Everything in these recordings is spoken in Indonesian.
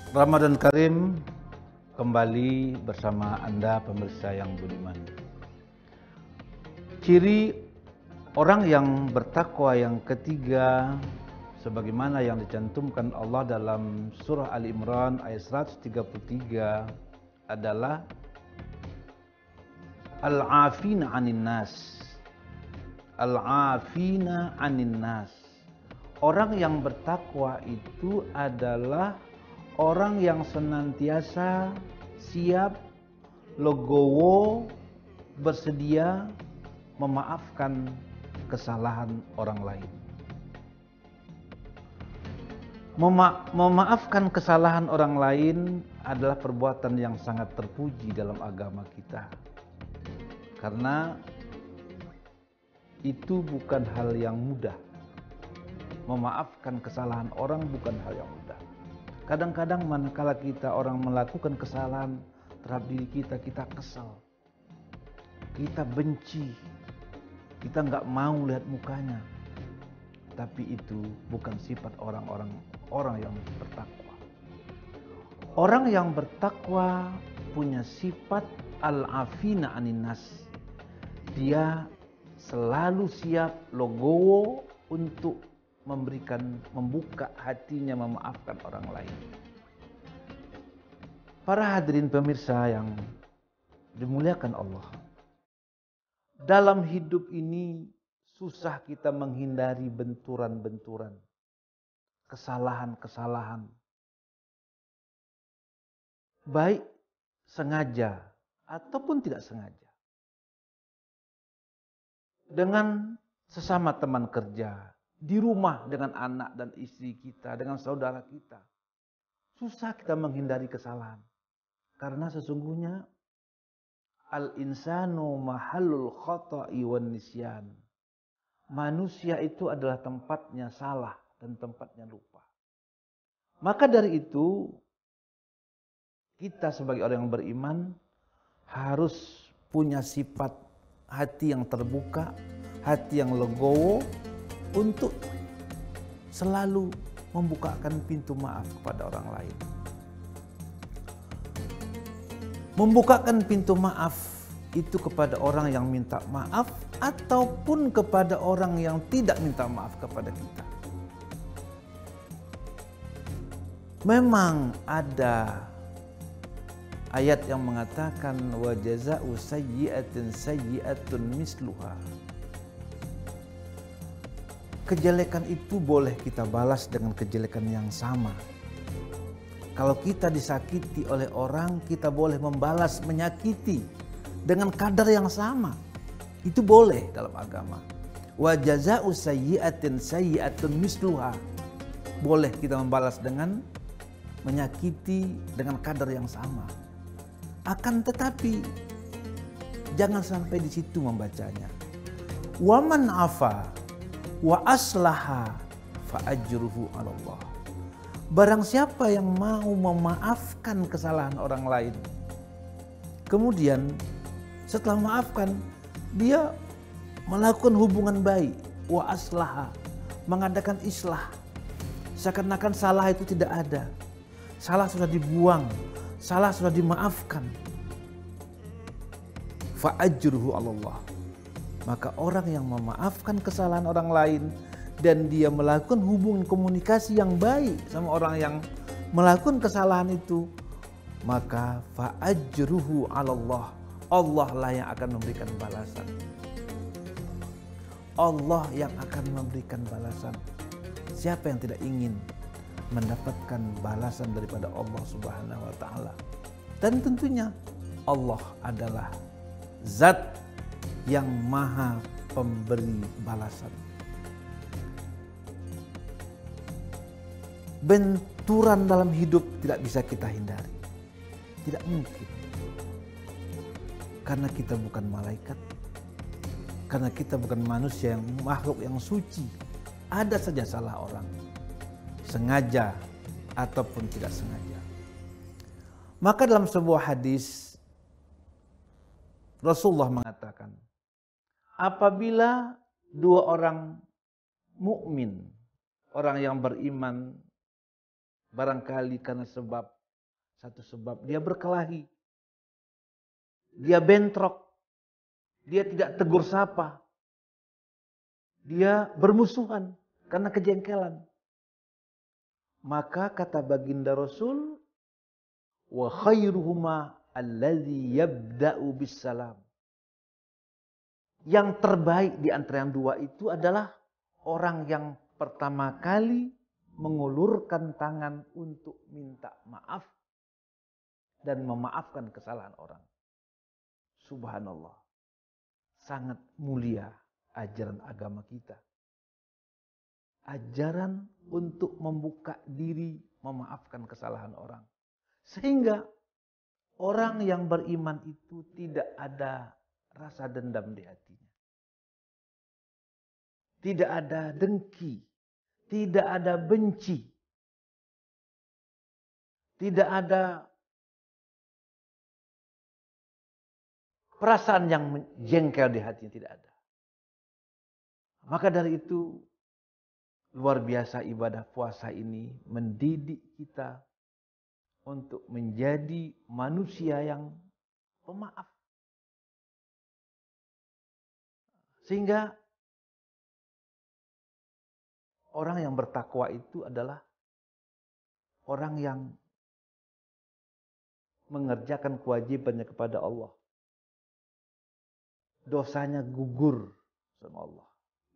Ramadan Karim kembali bersama Anda pemirsa yang budiman. Ciri orang yang bertakwa yang ketiga sebagaimana yang dicantumkan Allah dalam surah Ali Imran ayat 133 adalah al-afina 'anin nas. Al-afina 'anin nas. Orang yang bertakwa itu adalah orang yang senantiasa siap, legowo, bersedia memaafkan kesalahan orang lain. Memaafkan kesalahan orang lain adalah perbuatan yang sangat terpuji dalam agama kita. Karena itu bukan hal yang mudah. Memaafkan kesalahan orang bukan hal yang mudah. Kadang-kadang manakala kita orang melakukan kesalahan terhadap diri kita, kita kesal, kita benci, kita nggak mau lihat mukanya. Tapi itu bukan sifat orang yang bertakwa. Orang yang bertakwa punya sifat al-afina 'anin nas. Dia selalu siap legowo untuk membuka hatinya memaafkan orang lain. Para hadirin pemirsa yang dimuliakan Allah. Dalam hidup ini susah kita menghindari benturan-benturan, kesalahan-kesalahan. Baik sengaja ataupun tidak sengaja. Dengan sesama teman kerja, di rumah dengan anak dan istri kita, dengan saudara kita. Susah kita menghindari kesalahan. Karena sesungguhnya al-insanu mahallul khata'i wan nisyan. Manusia itu adalah tempatnya salah dan tempatnya lupa. Maka dari itu, kita sebagai orang yang beriman harus punya sifat hati yang terbuka, hati yang legowo, untuk selalu membukakan pintu maaf kepada orang lain. Membukakan pintu maaf itu kepada orang yang minta maaf ataupun kepada orang yang tidak minta maaf kepada kita. Memang ada ayat yang mengatakan wa jazaa'u sayyi'atin sayyi'atun misluha. Kejelekan itu boleh kita balas dengan kejelekan yang sama. Kalau kita disakiti oleh orang, kita boleh membalas menyakiti dengan kadar yang sama. Itu boleh dalam agama. Wa jazaa'u sayyi'atin sayyi'atun misluha. Boleh kita membalas dengan menyakiti dengan kadar yang sama. Akan tetapi jangan sampai di situ membacanya. Wa man afa wa aslaha fa ajruhu 'ala Allah. Barang siapa yang mau memaafkan kesalahan orang lain, kemudian setelah memaafkan dia melakukan hubungan baik, wa aslaha, mengadakan islah, seakan-akan salah itu tidak ada, salah sudah dibuang, salah sudah dimaafkan, fa ajruhu 'ala Allah. Maka orang yang memaafkan kesalahan orang lain dan dia melakukan hubungan komunikasi yang baik sama orang yang melakukan kesalahan itu, maka fa ajruhu 'ala Allah. Allah lah yang akan memberikan balasan. Allah yang akan memberikan balasan. Siapa yang tidak ingin mendapatkan balasan daripada Allah Subhanahu wa taala? Dan tentunya Allah adalah zat yang maha pemberi balasan. Benturan dalam hidup tidak bisa kita hindari. Tidak mungkin. Karena kita bukan malaikat. Karena kita bukan manusia yang makhluk yang suci. Ada saja salah orang. Sengaja ataupun tidak sengaja. Maka dalam sebuah hadis Rasulullah mengatakan, apabila dua orang mukmin, orang yang beriman, barangkali karena sebab satu sebab dia berkelahi, dia bentrok, dia tidak tegur sapa, dia bermusuhan karena kejengkelan. Maka kata baginda Rasul, wa khairuhuma allazi yabda'u bisalam. Yang terbaik di antara yang dua itu adalah orang yang pertama kali mengulurkan tangan untuk minta maaf dan memaafkan kesalahan orang. Subhanallah. Sangat mulia ajaran agama kita. Ajaran untuk membuka diri memaafkan kesalahan orang. Sehingga orang yang beriman itu tidak ada rasa dendam di hatinya. Tidak ada dengki. Tidak ada benci. Tidak ada perasaan yang jengkel di hatinya. Tidak ada. Maka dari itu luar biasa ibadah puasa ini mendidik kita untuk menjadi manusia yang pemaaf. Sehingga orang yang bertakwa itu adalah orang yang mengerjakan kewajibannya kepada Allah. Dosanya gugur sama Allah.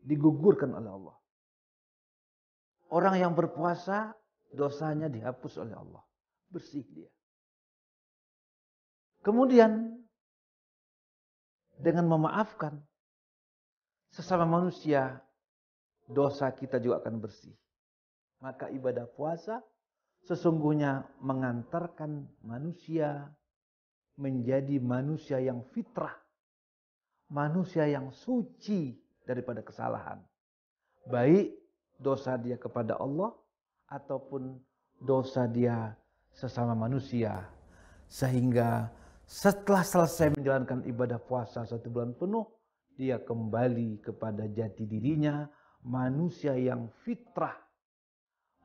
Digugurkan oleh Allah. Orang yang berpuasa, dosanya dihapus oleh Allah. Bersih dia. Kemudian, dengan memaafkan sesama manusia, dosa kita juga akan bersih. Maka ibadah puasa sesungguhnya mengantarkan manusia menjadi manusia yang fitrah. Manusia yang suci daripada kesalahan. Baik dosa dia kepada Allah ataupun dosa dia sesama manusia. Sehingga setelah selesai menjalankan ibadah puasa 1 bulan penuh, dia kembali kepada jati dirinya, manusia yang fitrah,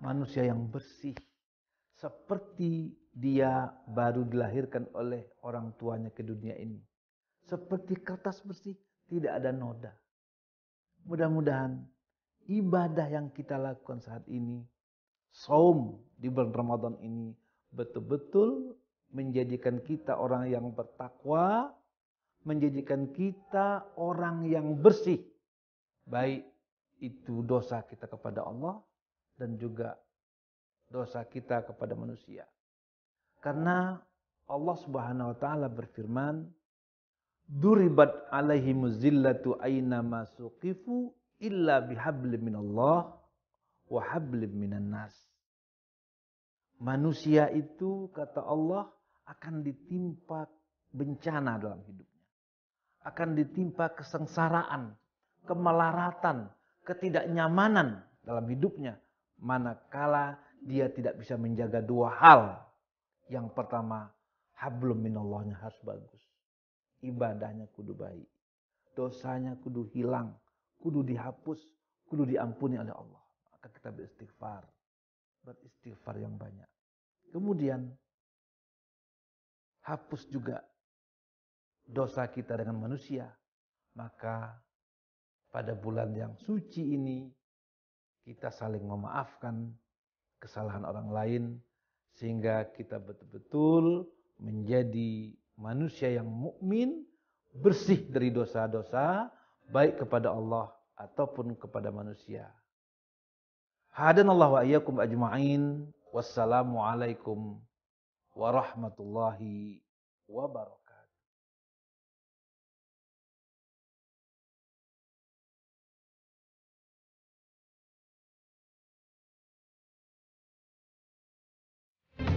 manusia yang bersih. Seperti dia baru dilahirkan oleh orang tuanya ke dunia ini. Seperti kertas bersih, tidak ada noda. Mudah-mudahan ibadah yang kita lakukan saat ini, saum di bulan Ramadan ini, betul-betul menjadikan kita orang yang bertakwa, menjadikan kita orang yang bersih. Baik itu dosa kita kepada Allah dan juga dosa kita kepada manusia. Karena Allah Subhanahu wa taala berfirman, "Duribat alaihimuz zillatu aina ma suqifu illa bihablim minallah wa hablim minan nas." Manusia itu kata Allah akan ditimpa bencana dalam hidupnya. Akan ditimpa kesengsaraan, kemelaratan, ketidaknyamanan dalam hidupnya manakala dia tidak bisa menjaga dua hal. Yang pertama, hablum minallahnya harus bagus. Ibadahnya kudu baik. Dosanya kudu hilang, kudu dihapus, kudu diampuni oleh Allah. Maka kita beristighfar. Beristighfar yang banyak. Kemudian hapus juga dosa kita dengan manusia. Maka pada bulan yang suci ini kita saling memaafkan kesalahan orang lain sehingga kita betul-betul menjadi manusia yang mukmin, bersih dari dosa-dosa baik kepada Allah ataupun kepada manusia. Hadanallahu wa iyyakum ajma'in. Wassalamualaikum warahmatullahi wabarakatuh.